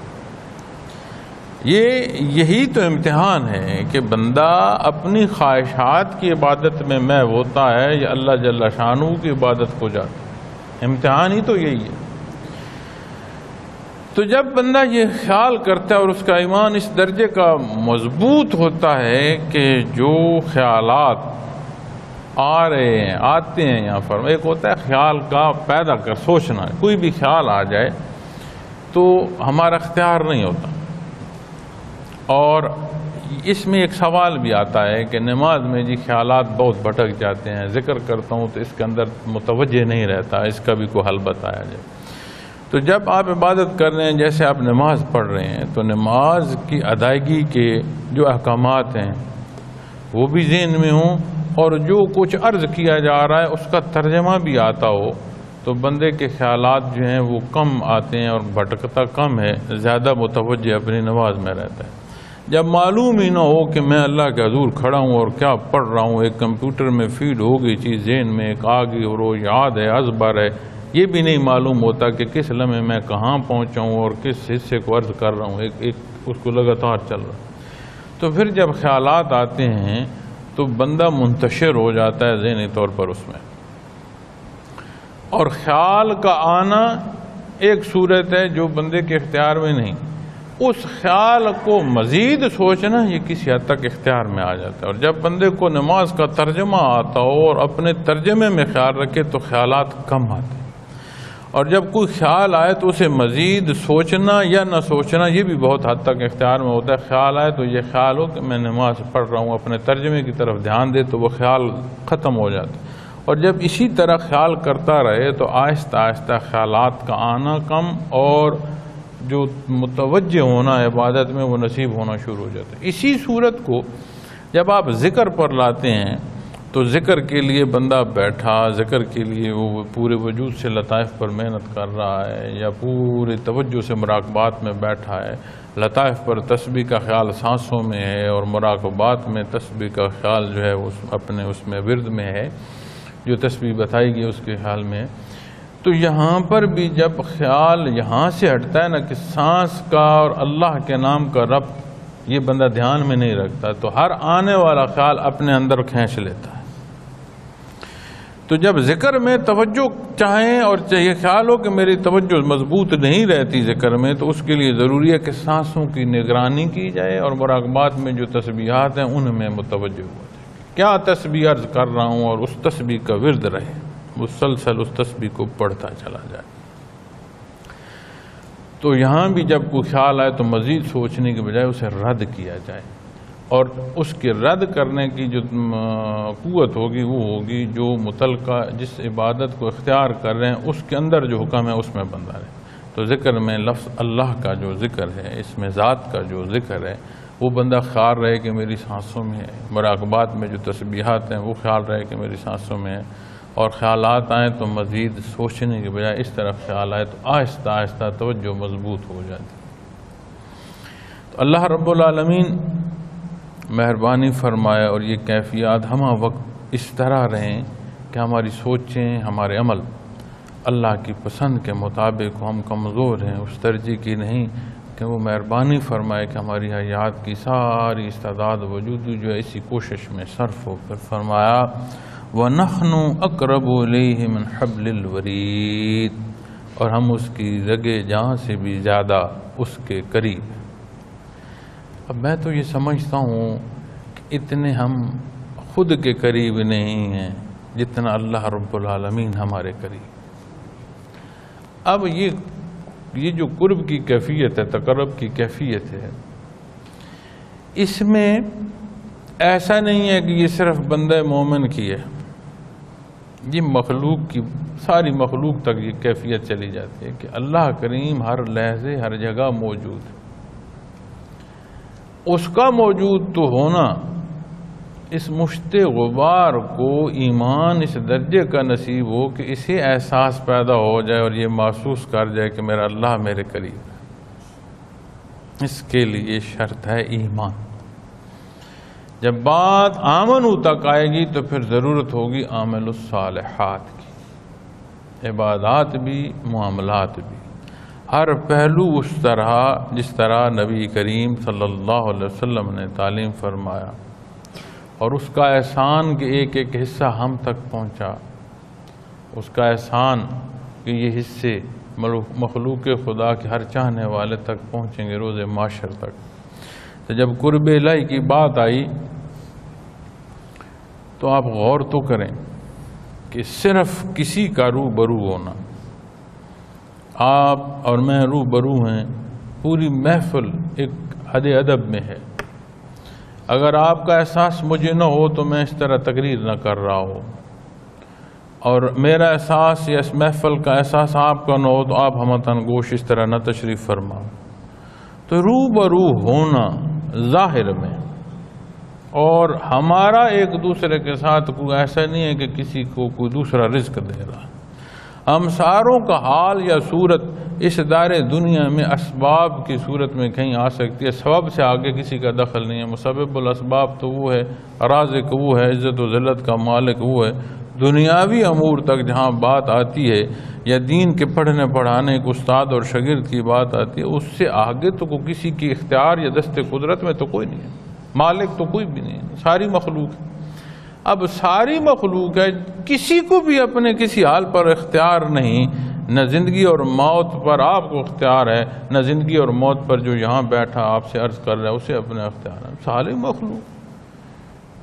یہی تو امتحان ہے کہ بندہ اپنی خواہشات کی عبادت میں محو ہوتا ہے یا اللہ جل شانہ کی عبادت کو جاتا ہے، امتحان ہی تو یہی ہے۔ تو جب بندہ یہ خیال کرتا ہے اور اس کا ایمان اس درجے کا مضبوط ہوتا ہے کہ جو خیالات آ رہے ہیں، آتے ہیں، یہاں پر ایک ہوتا ہے خیال کا پیدا کر سوچنا، کوئی بھی خیال آ جائے تو ہمارا اختیار نہیں ہوتا، اور اس میں ایک سوال بھی آتا ہے کہ نماز میں جی خیالات بہت بھٹک جاتے ہیں، ذکر کرتا ہوں تو اس کے اندر متوجہ نہیں رہتا، اس کا بھی کوئی حل بتایا جائے۔ تو جب آپ عبادت کر رہے ہیں، جیسے آپ نماز پڑھ رہے ہیں، تو نماز کی ادائیگی کے جو احکامات ہیں وہ بھی ذہن میں ہوں، اور جو کچھ عرض کیا جا رہا ہے اس کا ترجمہ بھی آتا ہو، تو بندے کے خیالات جو ہیں وہ کم آتے ہیں اور بھٹکتا کم ہے، زیادہ متوجہ اپنی نماز میں رہتا ہے۔ جب معلوم ہی نہ ہو کہ میں اللہ کے حضور کھڑا ہوں اور کیا پڑھ رہا ہوں، ایک کمپیوٹر میں فیڈ ہو گئی چیز ذہن میں، ایک آگے اور وہ یاد ہے، ازبر ہے، یہ بھی نہیں معلوم ہوتا کہ کس لمحے میں کہاں پہنچا ہوں اور کس حصے کو عرض کر رہا ہوں، ایک اس کو لگاتار چل رہا۔ تو پھر جب خیالات آتے ہیں تو بندہ منتشر ہو جاتا ہے ذہنی طور پر اس میں، اور خیال کا آنا ایک صورت ہے جو بندے کے اختیار میں نہیں، اس خیال کو مزید سوچنا یہ کسی حد تک اختیار میں آ جاتا ہے۔ اور جب بندے کو نماز کا ترجمہ آتا ہو اور اپنے ترجمے میں خیال رکھے تو خیالات کم آتے ہیں، اور جب کوئی خیال آئے تو اسے مزید سوچنا یا نہ سوچنا یہ بھی بہت حد تک اختیار میں ہوتا ہے۔ خیال آئے تو یہ خیال ہو کہ میں نماز پڑھ رہا ہوں، اپنے ترجمے کی طرف دھیان دے تو وہ خیال ختم ہو جاتا ہے۔ اور جب اسی طرح خیال کرتا رہے تو آہستہ آہستہ خیالات کا آنا کم اور جو متوجہ ہونا عبادت میں وہ نصیب ہونا شروع ہو جاتا ہے۔ اسی صورت کو جب آپ ذکر پر لاتے ہیں تو ذکر کے لیے بندہ بیٹھا، ذکر کے لیے وہ پورے وجود سے لطائف پر محنت کر رہا ہے یا پورے توجہ سے مراقبات میں بیٹھا ہے، لطائف پر تسبیح کا خیال سانسوں میں ہے اور مراقبات میں تسبیح کا خیال جو ہے اپنے اس میں ورد میں ہے، جو تسبیح بتائی گئی اس کے خیال میں، تو یہاں پر بھی جب خیال یہاں سے ہٹتا ہے نا کہ سانس کا اور اللہ کے نام کا ربط یہ بندہ دھیان میں نہیں رکھتا تو ہر آنے والا خیال اپنے اندر کھینچ لیتا ہے۔ تو جب ذکر میں توجہ چاہیں اور یہ خیال ہو کہ میری توجہ مضبوط نہیں رہتی ذکر میں، تو اس کے لیے ضروری ہے کہ سانسوں کی نگرانی کی جائے اور مراقبات میں جو تسبیحات ہیں ان میں متوجہ ہو جائے، کیا تسبیح عرض کر رہا ہوں، اور اس تسبیح کا ورد رہے، مسلسل اس تسبیح کو پڑھتا چلا جائے۔ تو یہاں بھی جب کوئی خیال آئے تو مزید سوچنے کے بجائے اسے رد کیا جائے، اور اس کے رد کرنے کی جو قوت ہوگی وہ ہوگی جو متعلقہ جس عبادت کو اختیار کر رہے ہیں اس کے اندر جو حکم ہے اس میں بندہ رہے۔ تو ذکر میں لفظ اللہ کا جو ذکر ہے، اس میں ذات کا جو ذکر ہے، وہ بندہ خیال رہے کہ میری سانسوں میں ہے، مراقبات میں جو تسبیحات ہیں وہ خیال رہے کہ میری سانسوں میں ہے، اور خیالات آئیں تو مزید سوچنے کے بجائے اس طرف خیال آئے تو آہستہ آہستہ توجہ مضبوط ہو جاتی۔ تو اللہ رب العالمین مہربانی فرمائے اور یہ کیفیات ہمہ وقت اس طرح رہیں کہ ہماری سوچیں، ہمارے عمل اللہ کی پسند کے مطابق ہم کمزور ہیں اس درجے کی نہیں کہ وہ مہربانی فرمائے کہ ہماری حیات کی ساری استعداد وجود جو ہے اسی کوشش میں صرف ہو۔ پھر فرمایا وَنَحْنُ أَقْرَبُ إِلَيْهِ مِنْ حَبْلِ الْوَرِيدِ، اور ہم اس کی رگے جہاں سے بھی زیادہ اس کے قریب۔ اب میں تو یہ سمجھتا ہوں کہ اتنے ہم خود کے قریب نہیں ہیں جتنا اللہ رب العالمین ہمارے قریب۔ اب یہ جو قرب کی کیفیت ہے، تقرب کی کیفیت ہے، اس میں ایسا نہیں ہے کہ یہ صرف بندہ مومن کی ہے، یہ مخلوق کی ساری مخلوق تک یہ کیفیت چلی جاتی ہے کہ اللہ کریم ہر لحظے ہر جگہ موجود ہے۔ اس کا موجود تو ہونا اس مشت غبار کو ایمان اس درجے کا نصیب ہو کہ اسے احساس پیدا ہو جائے اور یہ محسوس کر جائے کہ میرا اللہ میرے قریب ہے، اس کے لیے شرط ہے ایمان۔ جب بات آمنو تک آئے گی تو پھر ضرورت ہوگی عامل الصالحات کی، عبادات بھی معاملات بھی، ہر پہلو اس طرح جس طرح نبی کریم صلی اللہ علیہ وسلم نے تعلیم فرمایا، اور اس کا احسان کہ ایک ایک حصہ ہم تک پہنچا، اس کا احسان کہ یہ حصے مخلوق خدا کے ہر چاہنے والے تک پہنچیں گے روز معاشر تک۔ تو جب قرب الہی کی بات آئی تو آپ غور تو کریں کہ صرف کسی کا روبرو ہونا، آپ اور میں روبرو ہیں، پوری محفل ایک حد ادب میں ہے۔ اگر آپ کا احساس مجھے نہ ہو تو میں اس طرح تقریر نہ کر رہا ہوں، اور میرا احساس یا اس محفل کا احساس آپ کا نہ ہو تو آپ ہمتن گوش اس طرح نہ تشریف فرما۔ تو روبرو ہونا ظاہر میں، اور ہمارا ایک دوسرے کے ساتھ کوئی ایسا نہیں ہے کہ کسی کو کوئی دوسرا رزق دے رہا۔ ہم ساروں کا حال یا صورت اس دار دنیا میں اسباب کی صورت میں کہیں آ سکتی ہے، سبب سے آگے کسی کا دخل نہیں ہے۔ مسبب الاسباب تو وہ ہے، رازق وہ ہے، عزت و ذلت کا مالک وہ ہے۔ دنیاوی امور تک جہاں بات آتی ہے یا دین کے پڑھنے پڑھانے ایک استاد اور شاگرد کی بات آتی ہے، اس سے آگے تو کسی کی اختیار یا دست قدرت میں تو کوئی نہیں ہے، مالک تو کوئی بھی نہیں ہے، ساری مخلوق ہے۔ اب ساری مخلوق ہے، کسی کو بھی اپنے کسی حال پر اختیار نہیں، نہ زندگی اور موت پر آپ کو اختیار ہے، نہ زندگی اور موت پر جو یہاں بیٹھا آپ سے عرض کر رہا ہے اسے اپنے اختیار ہے۔ ساری مخلوق،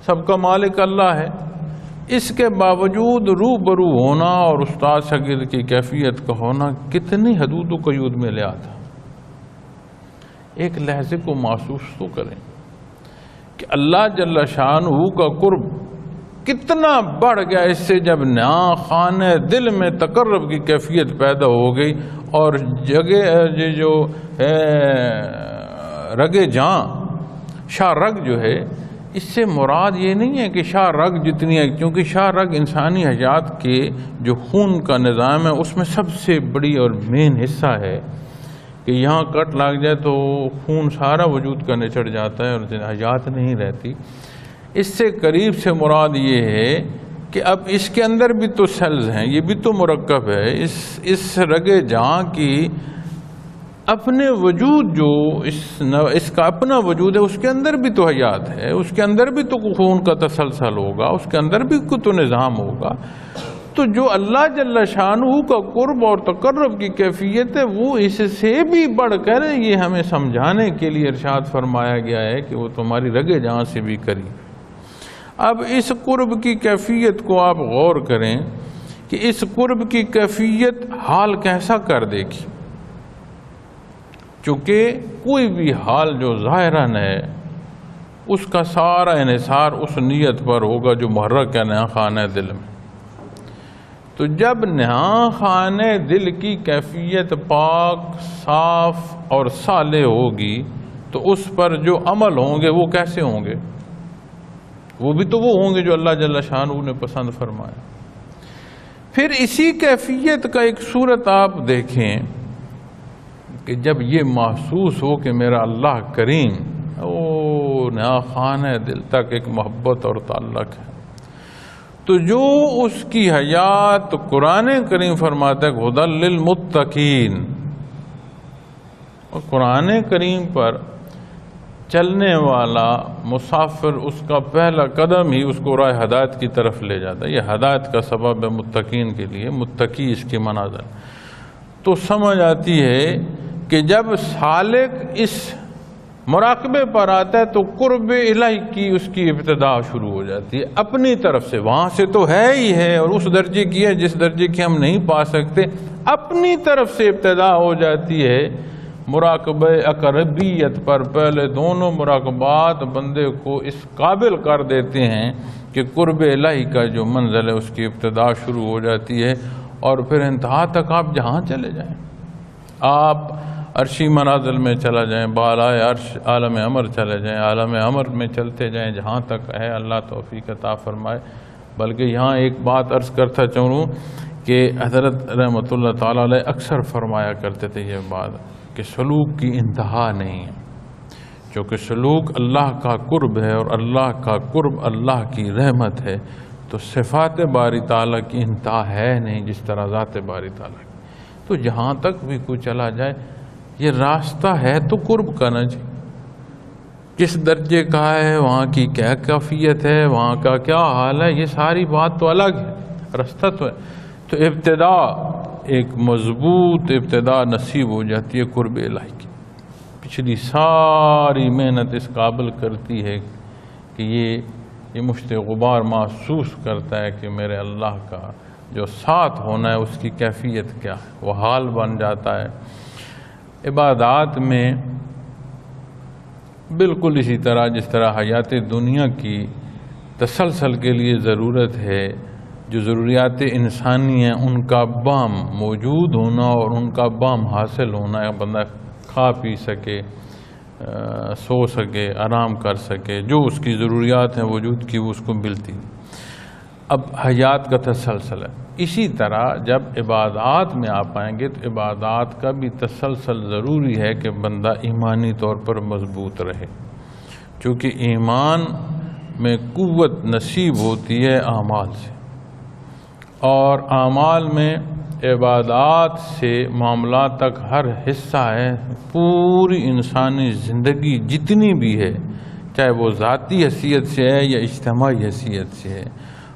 سب کا مالک اللہ ہے۔ اس کے باوجود روبرو ہونا اور استاد شاگرد کی کیفیت کا ہونا کتنی حدود و قیود میں لے آتا۔ ایک لحظے کو محسوس تو کریں کہ اللہ جل شانہ کا قرب کتنا بڑھ گیا اس سے جب نیا خانہ دل میں تقرب کی کیفیت پیدا ہو گئی، اور جگہ جو رگ جاں شاہ رگ جو ہے، اس سے مراد یہ نہیں ہے کہ شاہ رگ جتنی ہے، کیونکہ شاہ رگ انسانی حیات کے جو خون کا نظام ہے اس میں سب سے بڑی اور مین حصہ ہے کہ یہاں کٹ لگ جائے تو خون سارا وجود کا نچڑ جاتا ہے اور حیات نہیں رہتی۔ اس سے قریب سے مراد یہ ہے کہ اب اس کے اندر بھی تو سیلز ہیں، یہ بھی تو مرکب ہے، اس رگ جہاں کی اپنے وجود جو اس کا اپنا وجود ہے، اس کے اندر بھی تو حیات ہے، اس کے اندر بھی تو خون کا تسلسل ہوگا، اس کے اندر بھی تو نظام ہوگا۔ تو جو اللہ جل شانہ کا قرب اور تقرب کی کیفیت ہے وہ اس سے بھی بڑھ کر یہ ہمیں سمجھانے کے لیے ارشاد فرمایا گیا ہے کہ وہ تمہاری رگ جہاں سے بھی قریب۔ اب اس قرب کی کیفیت کو آپ غور کریں کہ اس قرب کی کیفیت حال کیسا کر دے گی، چونکہ کوئی بھی حال جو ظاہراً ہے اس کا سارا انحصار اس نیت پر ہوگا جو محرک ہے نیا خانہ دل میں۔ تو جب نیا خانہ دل کی کیفیت پاک، صاف اور صالح ہوگی تو اس پر جو عمل ہوں گے وہ کیسے ہوں گے؟ وہ بھی تو وہ ہوں گے جو اللہ جل شانہ نے پسند فرمایا۔ پھر اسی کیفیت کا ایک صورت آپ دیکھیں کہ جب یہ محسوس ہو کہ میرا اللہ کریم نیا خانہ دل تک ایک محبت اور تعلق ہے، تو جو اس کی حیات قرآن کریم فرماتا ہے ہدی للمتقین، اور قرآن کریم پر چلنے والا مسافر اس کا پہلا قدم ہی اس کو راہ ہدایت کی طرف لے جاتا ہے۔ یہ ہدایت کا سبب ہے متقین کے لیے، متقی اس کے منازل۔ تو سمجھ آتی ہے کہ جب سالک اس مراقبے پر آتا ہے تو قرب الہی کی اس کی ابتدا شروع ہو جاتی ہے اپنی طرف سے، وہاں سے تو ہے ہی ہے اور اس درجے کی ہے جس درجے کی ہم نہیں پا سکتے، اپنی طرف سے ابتدا ہو جاتی ہے مراقبہ اقربیت پر۔ پہلے دونوں مراقبات بندے کو اس قابل کر دیتے ہیں کہ قرب الہی کا جو منزل ہے اس کی ابتدا شروع ہو جاتی ہے، اور پھر انتہا تک آپ جہاں چلے جائیں، آپ عرشی منازل میں چلا جائیں، بالائے عرش عالم امر چلے جائیں، عالم امر میں چلتے جائیں جہاں تک ہے، اللہ توفیق عطا فرمائے۔ بلکہ یہاں ایک بات عرض کرتا چاہوں کہ حضرت رحمۃ اللہ تعالیٰ علیہ اکثر فرمایا کرتے تھے یہ بات کہ سلوک کی انتہا نہیں ہے، چونکہ سلوک اللہ کا قرب ہے اور اللہ کا قرب اللہ کی رحمت ہے، تو صفات باری تعالیٰ کی انتہا ہے نہیں جس طرح ذات باری تعالیٰ کی۔ تو جہاں تک بھی کوئی چلا جائے یہ راستہ ہے تو قرب کا نہ جی، کس درجے کا ہے، وہاں کی کیا کیفیت ہے، وہاں کا کیا حال ہے، یہ ساری بات تو الگ ہے، راستہ تو ہے۔ تو ابتدا ایک مضبوط ابتدا نصیب ہو جاتی ہے قرب الہی کی، پچھلی ساری محنت اس قابل کرتی ہے کہ یہ مشت غبار محسوس کرتا ہے کہ میرے اللہ کا جو ساتھ ہونا ہے اس کی کیفیت کیا ہے، وہ حال بن جاتا ہے۔ عبادات میں بالکل اسی طرح جس طرح حیات دنیا کی تسلسل کے لیے ضرورت ہے، جو ضروریات انسانی ہیں ان کا بام موجود ہونا اور ان کا بام حاصل ہونا، بندہ کھا پی سکے، سو سکے، آرام کر سکے، جو اس کی ضروریات ہیں وجود کی وہ اس کو ملتی۔ اب حیات کا تسلسل ہے، اسی طرح جب عبادات میں آپ آئیں گے تو عبادات کا بھی تسلسل ضروری ہے کہ بندہ ایمانی طور پر مضبوط رہے، چونکہ ایمان میں قوت نصیب ہوتی ہے اعمال سے، اور اعمال میں عبادات سے معاملات تک ہر حصہ ہے، پوری انسانی زندگی جتنی بھی ہے چاہے وہ ذاتی حیثیت سے ہے یا اجتماعی حیثیت سے ہے،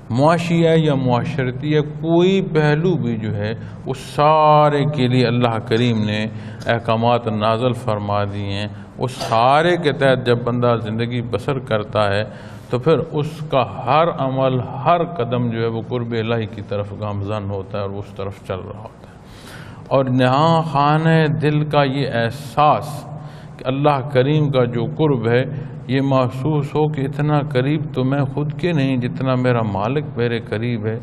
معاشی ہے یا معاشرتی ہے، کوئی پہلو بھی جو ہے اس سارے کے لیے اللہ کریم نے احکامات نازل فرما دیے ہیں۔ اس سارے کے تحت جب بندہ زندگی بسر کرتا ہے تو پھر اس کا ہر عمل، ہر قدم جو ہے وہ قرب الہی کی طرف گامزن ہوتا ہے اور اس طرف چل رہا ہوتا ہے۔ اور نہاں خانہ دل کا یہ احساس کہ اللہ کریم کا جو قرب ہے، یہ محسوس ہو کہ اتنا قریب تو میں خود کے نہیں جتنا میرا مالک میرے قریب ہے،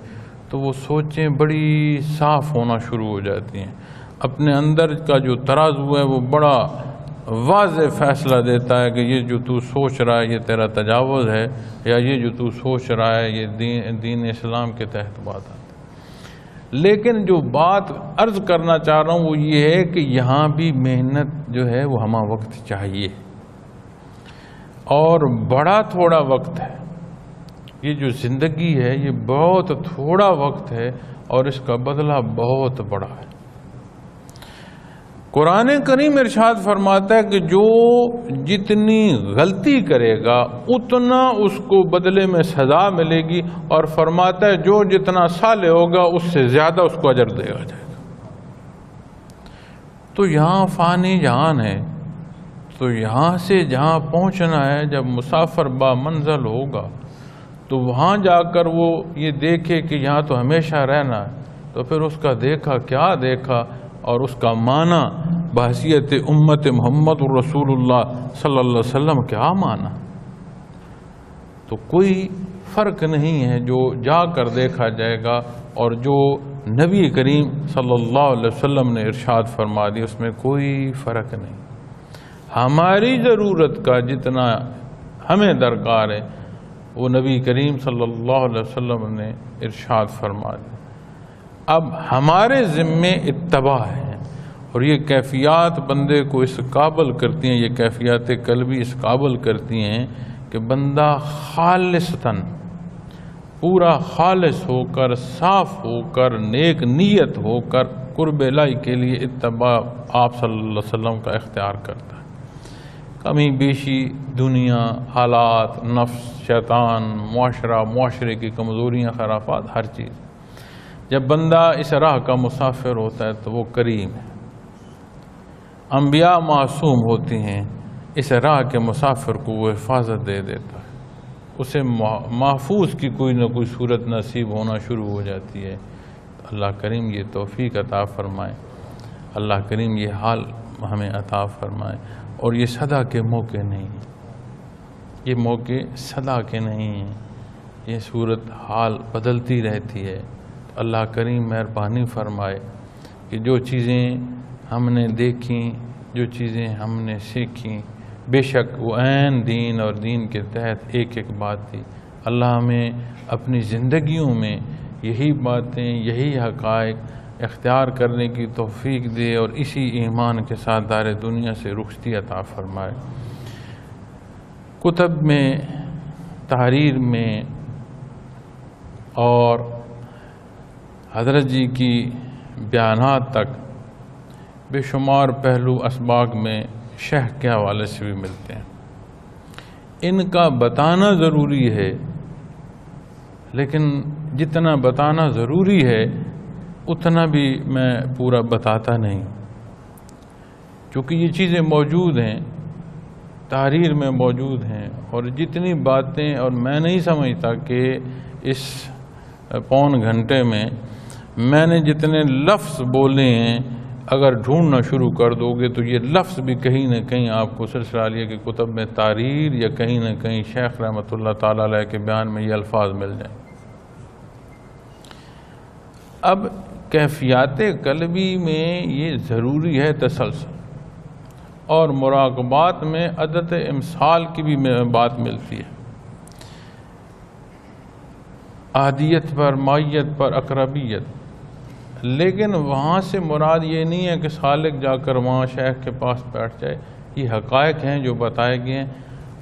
تو وہ سوچیں بڑی صاف ہونا شروع ہو جاتی ہیں۔ اپنے اندر کا جو ترازو ہے وہ بڑا واضح فیصلہ دیتا ہے کہ یہ جو تو سوچ رہا ہے یہ تیرا تجاوز ہے، یا یہ جو تو سوچ رہا ہے یہ دین اسلام کے تحت بات آتی ہے۔ لیکن جو بات عرض کرنا چاہ رہا ہوں وہ یہ ہے کہ یہاں بھی محنت جو ہے وہ ہمہ وقت چاہیے، اور بڑا تھوڑا وقت ہے۔ یہ جو زندگی ہے یہ بہت تھوڑا وقت ہے اور اس کا بدلہ بہت بڑا ہے۔ قرآن کریم ارشاد فرماتا ہے کہ جو جتنی غلطی کرے گا اتنا اس کو بدلے میں سزا ملے گی، اور فرماتا ہے جو جتنا صالح ہوگا اس سے زیادہ اس کو اجر دیا جائے گا۔ تو یہاں فانی جہان ہے، تو یہاں سے جہاں پہنچنا ہے، جب مسافر با منزل ہوگا تو وہاں جا کر وہ یہ دیکھے کہ یہاں تو ہمیشہ رہنا ہے، تو پھر اس کا دیکھا کیا دیکھا اور اس کا معنی بحیثیت امت محمد رسول اللہ صلی اللہ علیہ وسلم کیا معنی، تو کوئی فرق نہیں ہے جو جا کر دیکھا جائے گا اور جو نبی کریم صلی اللہ علیہ وسلم نے ارشاد فرما دی اس میں کوئی فرق نہیں۔ ہماری ضرورت کا جتنا ہمیں درکار ہے وہ نبی کریم صلی اللہ علیہ وسلم نے ارشاد فرما دی۔ اب ہمارے ذمے اتباع ہے، اور یہ کیفیات بندے کو اس قابل کرتی ہیں، یہ کیفیات قلبی اس قابل کرتی ہیں کہ بندہ خالصتاً پورا خالص ہو کر، صاف ہو کر، نیک نیت ہو کر قرب الہی کے لیے اتباع آپ صلی اللہ علیہ وسلم کا اختیار کرتا ہے۔ کمی بیشی، دنیا، حالات، نفس، شیطان، معاشرے کی کمزوریاں، خرافات، ہر چیز، جب بندہ اس راہ کا مسافر ہوتا ہے تو وہ کریم ہے۔ انبیاء معصوم ہوتی ہیں، اس راہ کے مسافر کو وہ حفاظت دے دیتا ہے، اسے محفوظ کی کوئی نہ کوئی صورت نصیب ہونا شروع ہو جاتی ہے۔ اللہ کریم یہ توفیق عطا فرمائے، اللہ کریم یہ حال ہمیں عطا فرمائے۔ اور یہ صدا کے موقع نہیں ہیں، یہ موقع صدا کے نہیں ہیں، یہ صورت حال بدلتی رہتی ہے۔ اللہ کریم مہربانی فرمائے کہ جو چیزیں ہم نے دیکھیں، جو چیزیں ہم نے سیکھیں، بے شک وہ عین دین اور دین کے تحت ایک ایک بات تھی۔ اللہ ہمیں اپنی زندگیوں میں یہی باتیں، یہی حقائق اختیار کرنے کی توفیق دے، اور اسی ایمان کے ساتھ دار دنیا سے رخصتی عطا فرمائے۔ کتب میں، تحریر میں اور حضرت جی کی بیانات تک بے شمار پہلو اسباق میں شیخ کے حوالے سے بھی ملتے ہیں۔ ان کا بتانا ضروری ہے، لیکن جتنا بتانا ضروری ہے اتنا بھی میں پورا بتاتا نہیں، کیونکہ یہ چیزیں موجود ہیں، تحریر میں موجود ہیں، اور جتنی باتیں، اور میں نہیں سمجھتا کہ اس پون گھنٹے میں میں نے جتنے لفظ بولے ہیں اگر ڈھونڈنا شروع کر دو گے تو یہ لفظ بھی کہیں نہ کہیں آپ کو سلسلہ عالیہ کی کتب میں تحریر یا کہیں نہ کہیں شیخ رحمۃ اللہ تعالیٰ علیہ کے بیان میں یہ الفاظ مل جائیں۔ اب کیفیات قلبی میں یہ ضروری ہے تسلسل، اور مراقبات میں عدد امثال کی بھی بات ملتی ہے، احدیت پر، معیت پر، اقربیت۔ لیکن وہاں سے مراد یہ نہیں ہے کہ سالک جا کر وہاں شیخ کے پاس بیٹھ جائے، یہ حقائق ہیں جو بتائے گئے ہیں۔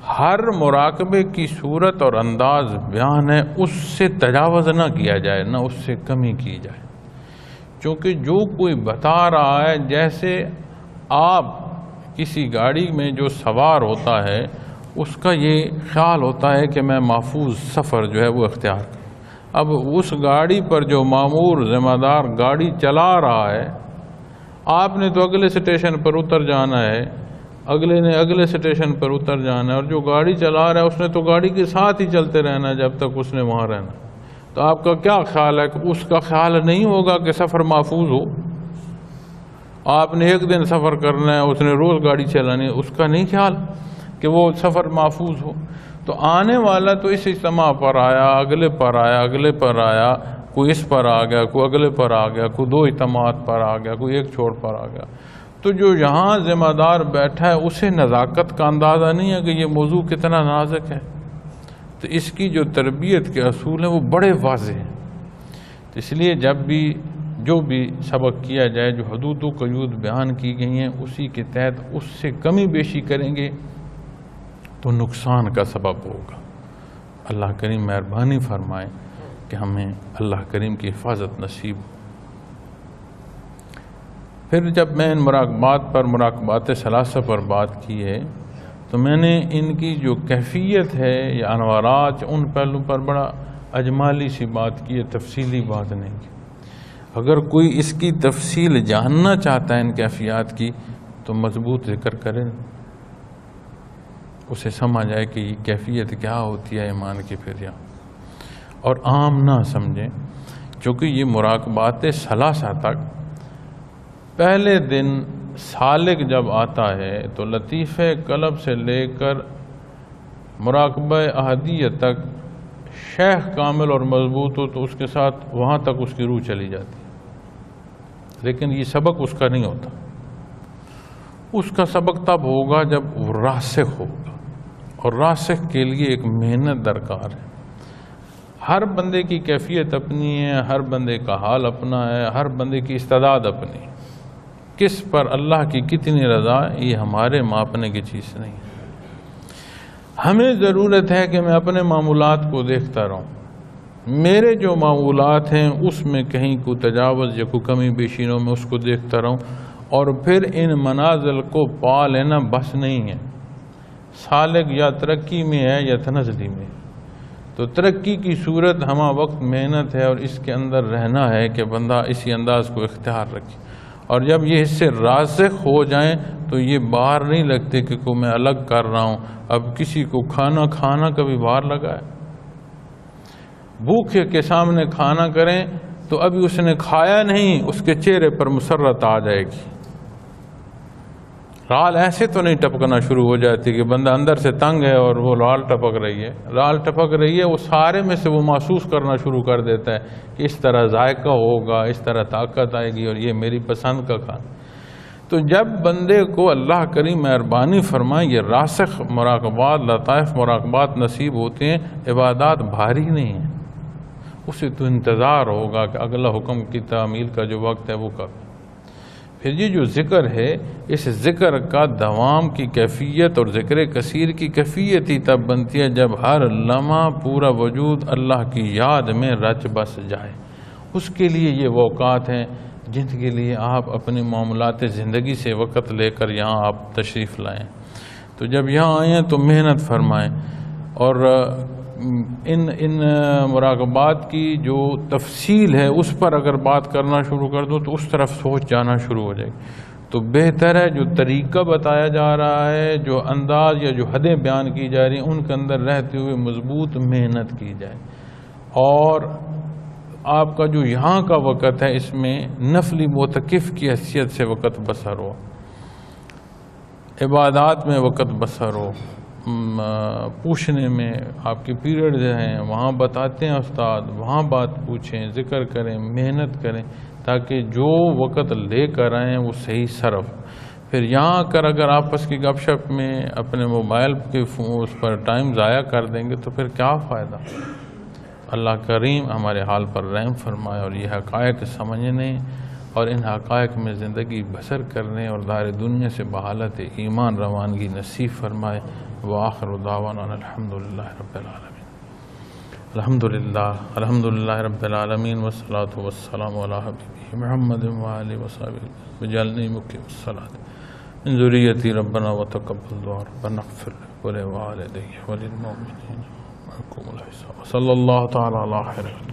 ہر مراقبے کی صورت اور انداز بیان ہے، اس سے تجاوز نہ کیا جائے، نہ اس سے کمی کی جائے، چونکہ جو کوئی بتا رہا ہے، جیسے آپ کسی گاڑی میں جو سوار ہوتا ہے اس کا یہ خیال ہوتا ہے کہ میں محفوظ سفر جو ہے وہ اختیار کروں۔ اب اس گاڑی پر جو مامور ذمہ دار گاڑی چلا رہا ہے، آپ نے تو اگلے اسٹیشن پر اتر جانا ہے، اگلے نے اگلے اسٹیشن پر اتر جانا ہے، اور جو گاڑی چلا رہا ہے اس نے تو گاڑی کے ساتھ ہی چلتے رہنا ہے جب تک اس نے وہاں رہنا۔ تو آپ کا کیا خیال ہے کہ اس کا خیال نہیں ہوگا کہ سفر محفوظ ہو؟ آپ نے ایک دن سفر کرنا ہے، اس نے روز گاڑی چلانی ہے، اس کا نہیں خیال کہ وہ سفر محفوظ ہو؟ تو آنے والا تو اس اجتماع پر آیا، اگلے پر آیا، اگلے پر آیا، کوئی اس پر آ گیا، کوئی اگلے پر آ گیا، کوئی دو اجتماعات پر آ گیا، کوئی ایک چھوڑ پر آ گیا۔ تو جو یہاں ذمہ دار بیٹھا ہے اسے نزاکت کا اندازہ نہیں ہے کہ یہ موضوع کتنا نازک ہے۔ تو اس کی جو تربیت کے اصول ہیں وہ بڑے واضح ہیں۔ تو اس لیے جب بھی جو بھی سبق کیا جائے، جو حدود و قیود بیان کی گئی ہیں، اسی کے تحت اس سے کمی بیشی کریں گے تو نقصان کا سبب ہوگا۔ اللہ کریم مہربانی فرمائے کہ ہمیں اللہ کریم کی حفاظت نصیب ہو۔ پھر جب میں ان مراقبات ثلاثہ پر بات کی ہے تو میں نے ان کی جو کیفیت ہے یا انوارات، ان پہلو پر بڑا اجمالی سی بات کی ہے، تفصیلی بات نہیں کی۔ اگر کوئی اس کی تفصیل جاننا چاہتا ہے ان کیفیات کی تو مضبوط ذکر کرے، اسے سمجھ آئے کہ یہ کیفیت کیا ہوتی ہے ایمان کی، پھر یہاں اور عام نہ سمجھیں، چونکہ یہ مراقبات ثلاثہ تک پہلے دن سالک جب آتا ہے تو لطیفہ قلب سے لے کر مراقبہ احدیہ تک شیخ کامل اور مضبوط ہو تو اس کے ساتھ وہاں تک اس کی روح چلی جاتی ہے، لیکن یہ سبق اس کا نہیں ہوتا۔ اس کا سبق تب ہوگا جب وہ راسخ ہوگا، اور راسخ کے لیے ایک محنت درکار ہے۔ ہر بندے کی کیفیت اپنی ہے، ہر بندے کا حال اپنا ہے، ہر بندے کی استعداد اپنی ہے۔ کس پر اللہ کی کتنی رضا ہے یہ ہمارے ماپنے کی چیز نہیں ہے۔ ہمیں ضرورت ہے کہ میں اپنے معمولات کو دیکھتا رہوں، میرے جو معمولات ہیں اس میں کہیں کوئی تجاوز یا کوئی کمی بیشی نہ ہو، میں اس کو دیکھتا رہوں، اور پھر ان منازل کو پا لینا بس نہیں ہے۔ سالک یا ترقی میں ہے یا تنزلی میں، تو ترقی کی صورت ہمہ وقت محنت ہے، اور اس کے اندر رہنا ہے کہ بندہ اسی انداز کو اختیار رکھے، اور جب یہ حصے راسخ ہو جائیں تو یہ باہر نہیں لگتے کہ کوئی میں الگ کر رہا ہوں۔ اب کسی کو کھانا کبھی باہر لگا ہے؟ بھوکے کے سامنے کھانا کریں تو ابھی اس نے کھایا نہیں، اس کے چہرے پر مسرت آ جائے گی۔ رال ایسے تو نہیں ٹپکنا شروع ہو جاتی کہ بندہ اندر سے تنگ ہے اور وہ رال ٹپک رہی ہے، رال ٹپک رہی ہے، وہ سارے میں سے وہ محسوس کرنا شروع کر دیتا ہے کہ اس طرح ذائقہ ہوگا، اس طرح طاقت آئے گی، اور یہ میری پسند کا کھانا۔ تو جب بندے کو اللہ کریم مہربانی فرمائے یہ راسخ مراقبات، لطائف مراقبات نصیب ہوتے ہیں، عبادات بھاری نہیں ہیں، اسے تو انتظار ہوگا کہ اگلا حکم کی تعمیل کا جو وقت ہے وہ کب۔ پھر یہ جو ذکر ہے، اس ذکر کا دوام کی کیفیت اور ذکر کثیر کی کیفیت ہی تب بنتی ہے جب ہر لمحہ پورا وجود اللہ کی یاد میں رچ بس جائے۔ اس کے لیے یہ اوقات ہیں جن کے لیے آپ اپنے معاملات زندگی سے وقت لے کر یہاں آپ تشریف لائیں۔ تو جب یہاں آئیں تو محنت فرمائیں، اور ان مراقبات کی جو تفصیل ہے اس پر اگر بات کرنا شروع کر دو تو اس طرف سوچ جانا شروع ہو جائے گی۔ تو بہتر ہے جو طریقہ بتایا جا رہا ہے، جو انداز یا جو حدیں بیان کی جا رہی ہیں، ان کے اندر رہتے ہوئے مضبوط محنت کی جائے، اور آپ کا جو یہاں کا وقت ہے اس میں نفلی معتکف کی حیثیت سے وقت بسر ہو، عبادات میں وقت بسر ہو، پوچھنے میں آپ کے پیریڈز ہیں وہاں بتاتے ہیں استاد، وہاں بات پوچھیں، ذکر کریں، محنت کریں، تاکہ جو وقت لے کر آئیں وہ صحیح صرف۔ پھر یہاں آ کر اگر آپس کی گپ شپ میں اپنے موبائل کے اس پر ٹائم ضائع کر دیں گے تو پھر کیا فائدہ۔ اللہ کریم ہمارے حال پر رحم فرمائے، اور یہ حقائق سمجھنے اور ان حقائق میں زندگی بسر کرنے اور دار دنیا سے بحالت ایمان روانگی نصیب فرمائے۔ وآخر دعوانا الحمدللہ رب العالمین۔ الحمدللہ رب العالمین، والصلاة والسلام علی حبیبہ محمد وآلہ وصحبہ وجعلنی مقیم الصلاۃ من ذریتی ربنا وتقبل دعا ربنا اغفر لنا ولوالديه وللمؤمنين ويقوم الحساب صلی اللہ تعالی علی خیر